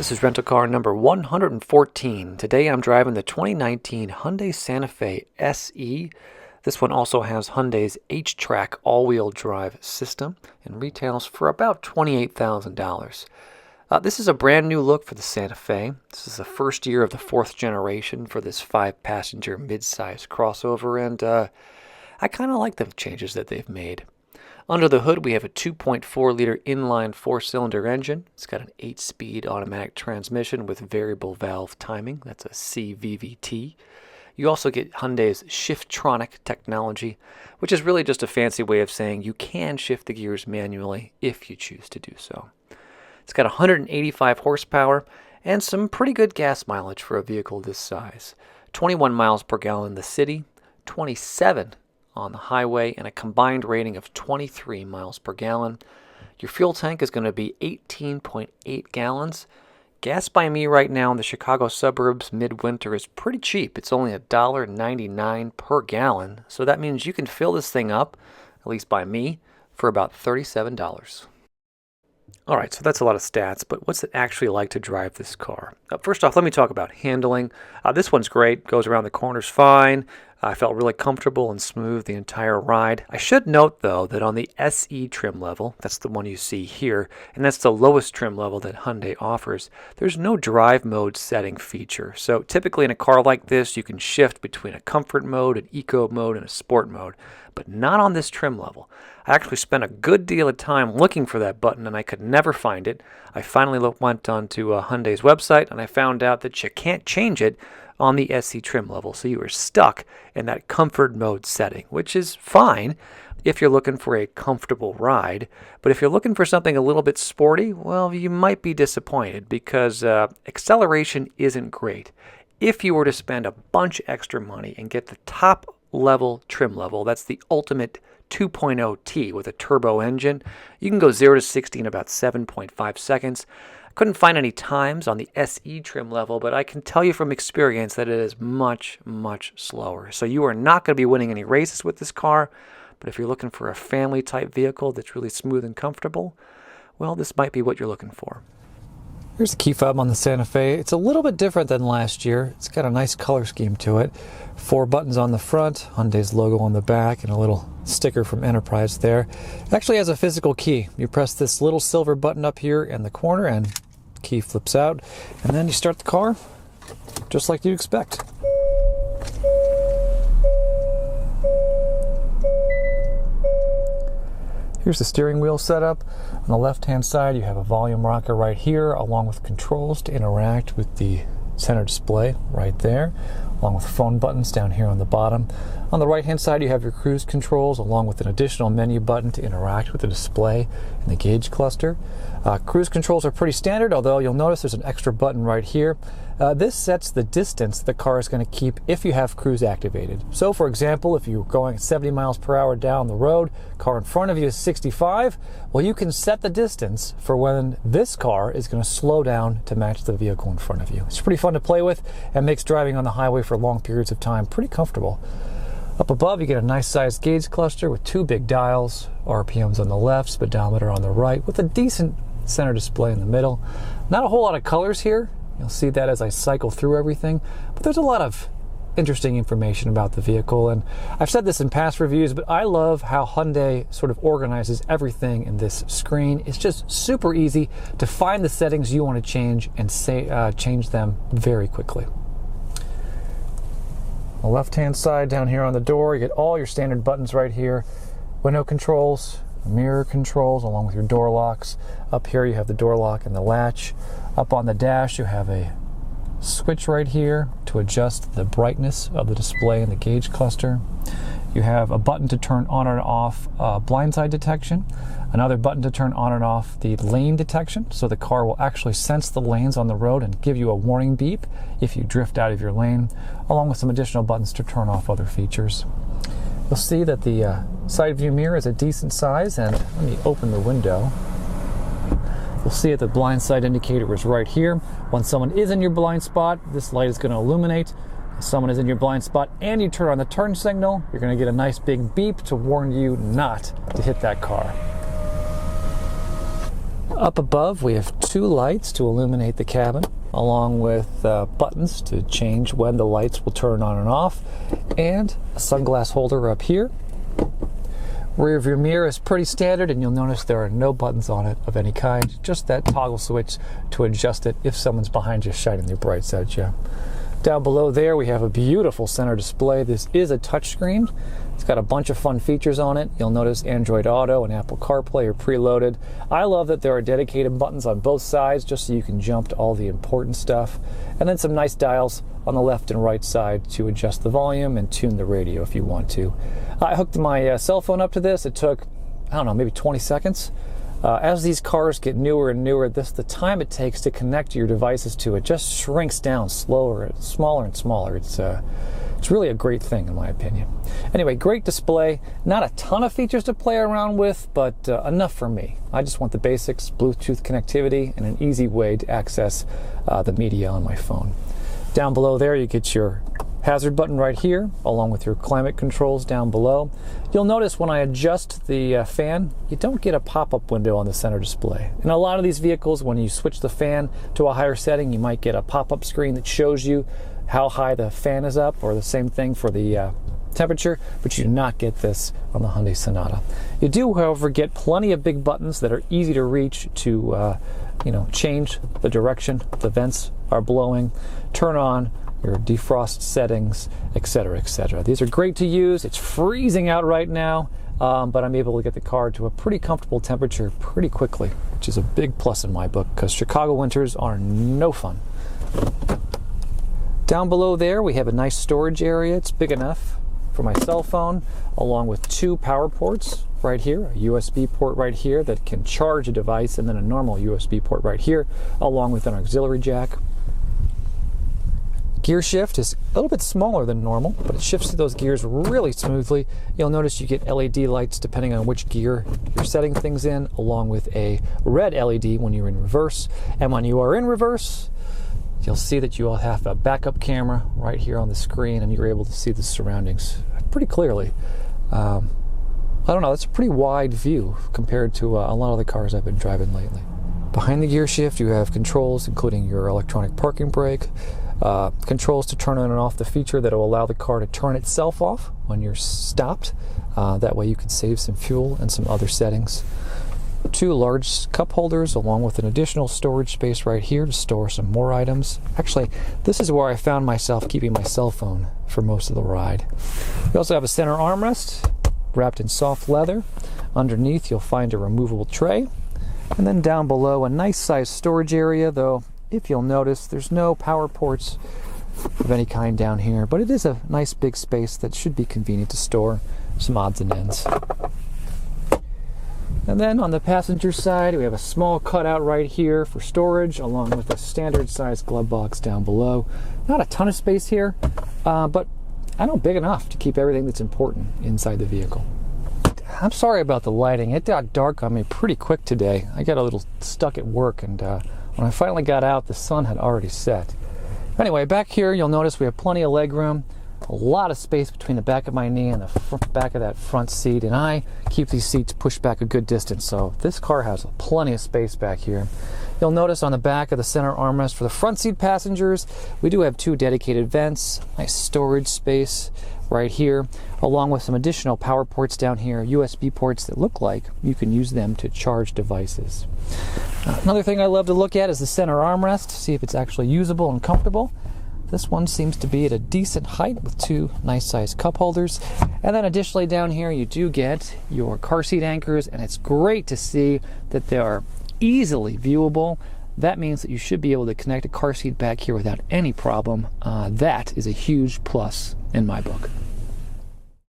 This is rental car number 114. Today I'm driving the 2019 Hyundai Santa Fe SE. This one also has Hyundai's HTRAC all-wheel drive system and retails for about $28,000. This is a brand new look for the Santa Fe. This is the first year of the fourth generation for this 5-passenger mid-size crossover, and I kind of like the changes that they've made. Under the hood, we have a 2.4-liter inline 4-cylinder engine. It's got an 8-speed automatic transmission with variable valve timing. That's a CVVT. You also get Hyundai's SHIFTRONIC technology, which is really just a fancy way of saying you can shift the gears manually if you choose to do so. It's got 185 horsepower and some pretty good gas mileage for a vehicle this size. 21 miles per gallon in the city, 27 on the highway, and a combined rating of 23 miles per gallon. Your fuel tank is going to be 18.8 gallons. Gas by me right now in the Chicago suburbs midwinter is pretty cheap. It's only $1.99 per gallon. So that means you can fill this thing up, at least by me, for about $37. All right, so that's a lot of stats, but what's it actually like to drive this car? First off, let me talk about handling. This one's great, goes around the corners fine. I felt really comfortable and smooth the entire ride. I should note, though, that on the SE trim level, that's the one you see here, and that's the lowest trim level that Hyundai offers, there's no drive mode setting feature. So typically in a car like this, you can shift between a comfort mode, an eco mode, and a sport mode, but not on this trim level. I actually spent a good deal of time looking for that button, and I could never find it. I finally went onto Hyundai's website, and I found out that you can't change it on the SE trim level, so you are stuck in that comfort mode setting, which is fine if you're looking for a comfortable ride. But if you're looking for something a little bit sporty, well, you might be disappointed because acceleration isn't great. If you were to spend a bunch extra money and get the top level trim level, that's the ultimate 2.0T with a turbo engine, you can go 0 to 60 in about 7.5 seconds. Couldn't find any times on the SE trim level, but I can tell you from experience that it is much, much slower. So you are not going to be winning any races with this car, but if you're looking for a family type vehicle that's really smooth and comfortable, well, this might be what you're looking for. Here's the key fob on the Santa Fe. It's a little bit different than last year. It's got a nice color scheme to it. 4 buttons on the front, Hyundai's logo on the back, and a little sticker from Enterprise there. It actually has a physical key. You press this little silver button up here in the corner and the key flips out, and then you start the car just like you'd expect. Here's the steering wheel setup. On the left-hand side, you have a volume rocker right here, along with controls to interact with the center display right there, along with phone buttons down here on the bottom. On the right-hand side, you have your cruise controls, along with an additional menu button to interact with the display and the gauge cluster. Cruise controls are pretty standard, although you'll notice there's an extra button right here. This sets the distance the car is going to keep if you have cruise activated. So, for example, if you're going 70 miles per hour down the road, car in front of you is 65, well, you can set the distance for when this car is going to slow down to match the vehicle in front of you. It's pretty fun to play with and makes driving on the highway for long periods of time pretty comfortable. Up above, you get a nice sized gauge cluster with 2 big dials, RPMs on the left, speedometer on the right, with a decent center display in the middle. Not a whole lot of colors here. You'll see that as I cycle through everything, but there's a lot of interesting information about the vehicle, and I've said this in past reviews, but I love how Hyundai sort of organizes everything in this screen. It's just super easy to find the settings you want to change and change them very quickly. On the left-hand side down here on the door, you get all your standard buttons right here. Window controls, mirror controls, along with your door locks. Up here you have the door lock and the latch. Up on the dash you have a switch right here to adjust the brightness of the display and the gauge cluster. You have a button to turn on or off blindside detection, another button to turn on and off the lane detection, so the car will actually sense the lanes on the road and give you a warning beep if you drift out of your lane, along with some additional buttons to turn off other features. You'll see that the side view mirror is a decent size, and let me open the window. You'll see that the blind side indicator is right here. When someone is in your blind spot, this light is going to illuminate. If someone is in your blind spot and you turn on the turn signal, you're going to get a nice big beep to warn you not to hit that car. Up above, we have two lights to illuminate the cabin, along with buttons to change when the lights will turn on and off, and a sunglass holder up here. Rear view mirror is pretty standard, and you'll notice there are no buttons on it of any kind, just that toggle switch to adjust it if someone's behind you shining their brights at you. Down below there, we have a beautiful center display. This is a touchscreen. It's got a bunch of fun features on it. You'll notice Android Auto and Apple CarPlay are preloaded. I love that there are dedicated buttons on both sides just so you can jump to all the important stuff. And then some nice dials on the left and right side to adjust the volume and tune the radio if you want to. I hooked my cell phone up to this. It took, I don't know, maybe 20 seconds. As these cars get newer and newer, the time it takes to connect your devices to it just shrinks down smaller and smaller. It's really a great thing in my opinion. Anyway, great display. Not a ton of features to play around with, but enough for me. I just want the basics, Bluetooth connectivity, and an easy way to access the media on my phone. Down below there, you get your hazard button right here, along with your climate controls down below. You'll notice when I adjust the fan, you don't get a pop-up window on the center display. In a lot of these vehicles, when you switch the fan to a higher setting, you might get a pop-up screen that shows you how high the fan is up, or the same thing for the temperature, but you do not get this on the Hyundai Sonata. You do, however, get plenty of big buttons that are easy to reach to change the direction the vents are blowing, turn on your defrost settings, etc., etc. These are great to use. It's freezing out right now, but I'm able to get the car to a pretty comfortable temperature pretty quickly, which is a big plus in my book because Chicago winters are no fun. Down below there, we have a nice storage area. It's big enough for my cell phone, along with two power ports right here, a USB port right here that can charge a device, and then a normal USB port right here, along with an auxiliary jack. Gear shift is a little bit smaller than normal, but it shifts to those gears really smoothly. You'll notice you get LED lights depending on which gear you're setting things in, along with a red LED when you're in reverse. And when you are in reverse, you'll see that you will have a backup camera right here on the screen, and you're able to see the surroundings pretty clearly. I don't know, that's a pretty wide view compared to a lot of the cars I've been driving lately. Behind the gear shift, you have controls including your electronic parking brake, controls to turn on and off the feature that will allow the car to turn itself off when you're stopped. That way you can save some fuel and some other settings. Two large cup holders along with an additional storage space right here to store some more items. Actually, this is where I found myself keeping my cell phone for most of the ride. We also have a center armrest wrapped in soft leather. Underneath you'll find a removable tray. And then down below, a nice sized storage area, though if you'll notice, there's no power ports of any kind down here, but it is a nice big space that should be convenient to store some odds and ends. And then on the passenger side, we have a small cutout right here for storage, along with a standard sized glove box down below. Not a ton of space here, but I know big enough to keep everything that's important inside the vehicle. I'm sorry about the lighting. It got dark on me pretty quick today. I got a little stuck at work, and when I finally got out, the sun had already set. Anyway, back here, you'll notice we have plenty of leg room, a lot of space between the back of my knee and the back of that front seat, and I keep these seats pushed back a good distance, so this car has plenty of space back here. You'll notice on the back of the center armrest for the front seat passengers, we do have two dedicated vents, nice storage space right here, along with some additional power ports down here, USB ports that look like you can use them to charge devices. Another thing I love to look at is the center armrest, see if it's actually usable and comfortable. This one seems to be at a decent height with two nice sized cup holders. And then additionally down here you do get your car seat anchors, and it's great to see that they are easily viewable. That means that you should be able to connect a car seat back here without any problem. That is a huge plus in my book.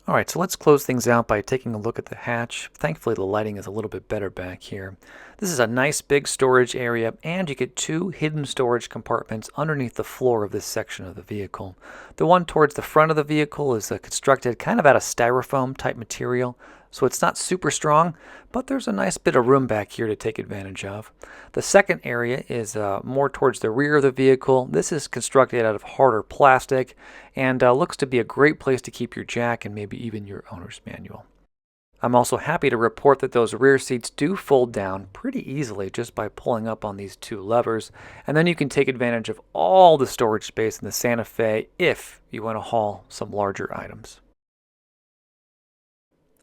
All right, so let's close things out by taking a look at the hatch. Thankfully, the lighting is a little bit better back here. This is a nice big storage area, and you get two hidden storage compartments underneath the floor of this section of the vehicle. The one towards the front of the vehicle is constructed kind of out of styrofoam type material, so it's not super strong, but there's a nice bit of room back here to take advantage of. The second area is more towards the rear of the vehicle. This is constructed out of harder plastic and looks to be a great place to keep your jack and maybe even your owner's manual. I'm also happy to report that those rear seats do fold down pretty easily just by pulling up on these two levers, and then you can take advantage of all the storage space in the Santa Fe if you want to haul some larger items.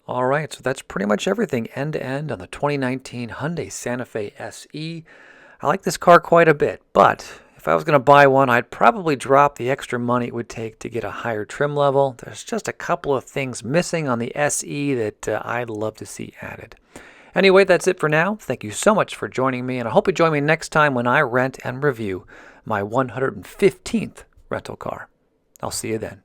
Alright, so that's pretty much everything end to end on the 2019 Hyundai Santa Fe SE. I like this car quite a bit, but if I was going to buy one, I'd probably drop the extra money it would take to get a higher trim level. There's just a couple of things missing on the SE that I'd love to see added. Anyway, that's it for now. Thank you so much for joining me, and I hope you join me next time when I rent and review my 115th rental car. I'll see you then.